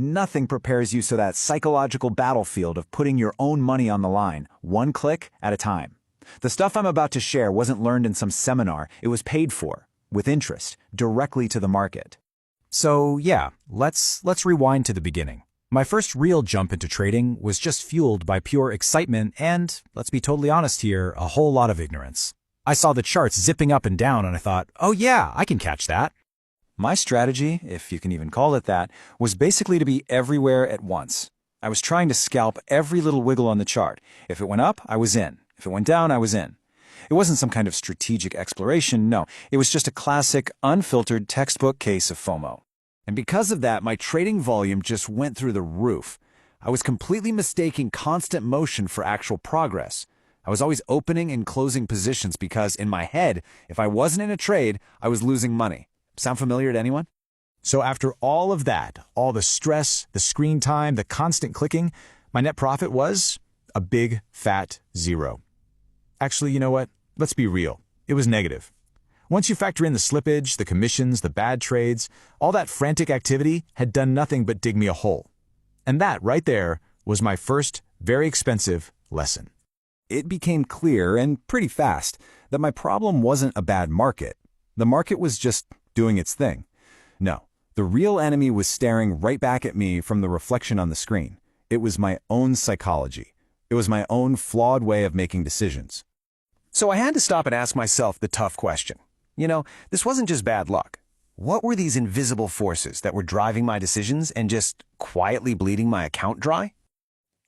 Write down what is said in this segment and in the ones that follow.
Nothing prepares you so that psychological battlefield of putting your own money on the line, one click at a time. The stuff I'm about to share wasn't learned in some seminar, it was paid for, with interest, directly to the market. So yeah, let's rewind to the beginning. My first real jump into trading was just fueled by pure excitement and, let's be totally honest here, a whole lot of ignorance. I saw the charts zipping up and down and I thought, oh yeah, I can catch that. My strategy, if you can even call it that, was basically to be everywhere at once. I was trying to scalp every little wiggle on the chart. If it went up, I was in. If it went down, I was in. It wasn't some kind of strategic exploration, no. It was just a classic, unfiltered textbook case of FOMO. And because of that, my trading volume just went through the roof. I was completely mistaking constant motion for actual progress. I was always opening and closing positions because, in my head, if I wasn't in a trade, I was losing money. Sound familiar to anyone? So after all of that, all the stress, the screen time, the constant clicking, my net profit was a big, fat zero. Actually, you know what? Let's be real. It was negative. Once you factor in the slippage, the commissions, the bad trades, all that frantic activity had done nothing but dig me a hole. And that, right there, was my first, very expensive lesson. It became clear, and pretty fast, that my problem wasn't a bad market. The market was just doing its thing. No, the real enemy was staring right back at me from the reflection on the screen. It was my own psychology. It was my own flawed way of making decisions. So I had to stop and ask myself the tough question. This wasn't just bad luck. What were these invisible forces that were driving my decisions and just quietly bleeding my account dry?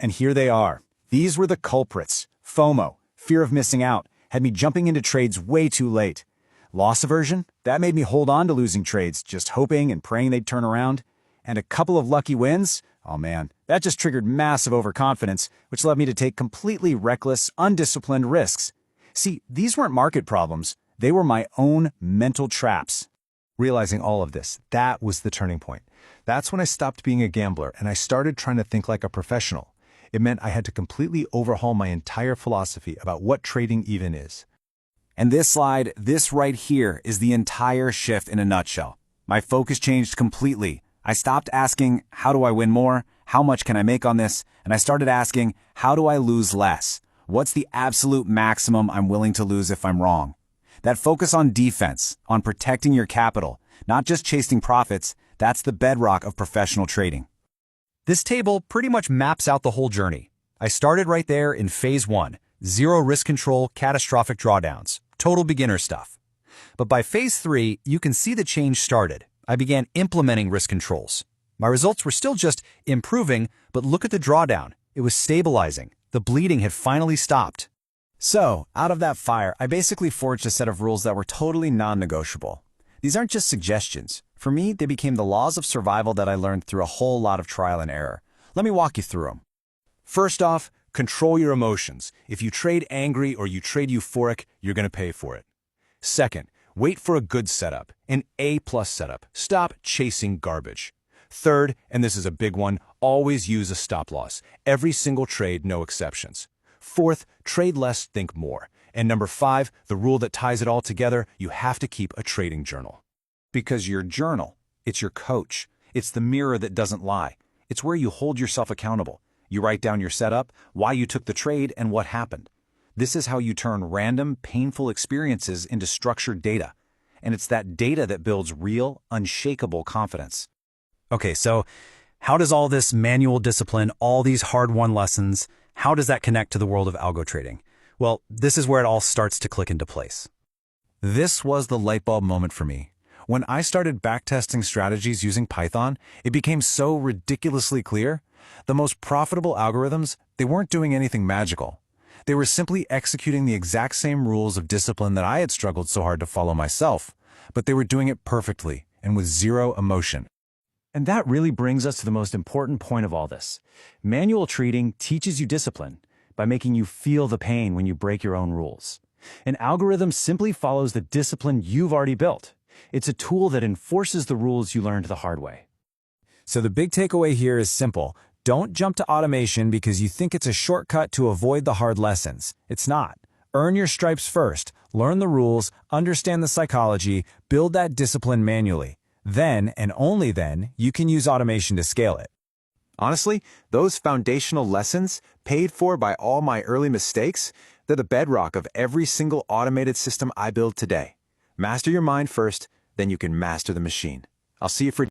And here they are. These were the culprits. FOMO, fear of missing out, had me jumping into trades way too late. Loss aversion, that made me hold on to losing trades, just hoping and praying they'd turn around. And a couple of lucky wins, oh man, that just triggered massive overconfidence, which led me to take completely reckless, undisciplined risks. See, these weren't market problems, they were my own mental traps. Realizing all of this, that was the turning point. That's when I stopped being a gambler and I started trying to think like a professional. It meant I had to completely overhaul my entire philosophy about what trading even is. And this slide, this right here, is the entire shift in a nutshell. My focus changed completely. I stopped asking, how do I win more? How much can I make on this? And I started asking, how do I lose less? What's the absolute maximum I'm willing to lose if I'm wrong? That focus on defense, on protecting your capital, not just chasing profits, that's the bedrock of professional trading. This table pretty much maps out the whole journey. I started right there in phase 1, zero risk control, catastrophic drawdowns, total beginner stuff. But by phase 3, you can see the change started. I began implementing risk controls. My results were still just improving, but look at the drawdown. It was stabilizing. The bleeding had finally stopped. So, out of that fire, I basically forged a set of rules that were totally non-negotiable. These aren't just suggestions. For me, they became the laws of survival that I learned through a whole lot of trial and error. Let me walk you through them. First off, control your emotions. If you trade angry or you trade euphoric, you're going to pay for it. Second, wait for a good setup, an A+ setup. Stop chasing garbage. Third, and this is a big one, always use a stop loss. Every single trade, no exceptions. Fourth, trade less, think more. And number 5, the rule that ties it all together, you have to keep a trading journal. Because your journal, it's your coach. It's the mirror that doesn't lie. It's where you hold yourself accountable. You write down your setup, why you took the trade, and what happened. This is how you turn random, painful experiences into structured data. And it's that data that builds real, unshakable confidence. Okay, so how does all this manual discipline, all these hard-won lessons, how does that connect to the world of algo trading? Well, this is where it all starts to click into place. This was the light bulb moment for me. When I started backtesting strategies using Python, it became so ridiculously clear. The most profitable algorithms, they weren't doing anything magical. They were simply executing the exact same rules of discipline that I had struggled so hard to follow myself, but they were doing it perfectly and with zero emotion. And that really brings us to the most important point of all this. Manual trading teaches you discipline by making you feel the pain when you break your own rules. An algorithm simply follows the discipline you've already built. It's a tool that enforces the rules you learned the hard way. So the big takeaway here is simple. Don't jump to automation because you think it's a shortcut to avoid the hard lessons. It's not. Earn your stripes first, learn the rules, understand the psychology, build that discipline manually. Then, and only then, you can use automation to scale it. Honestly, those foundational lessons, paid for by all my early mistakes, they're the bedrock of every single automated system I build today. Master your mind first, then you can master the machine. I'll see you for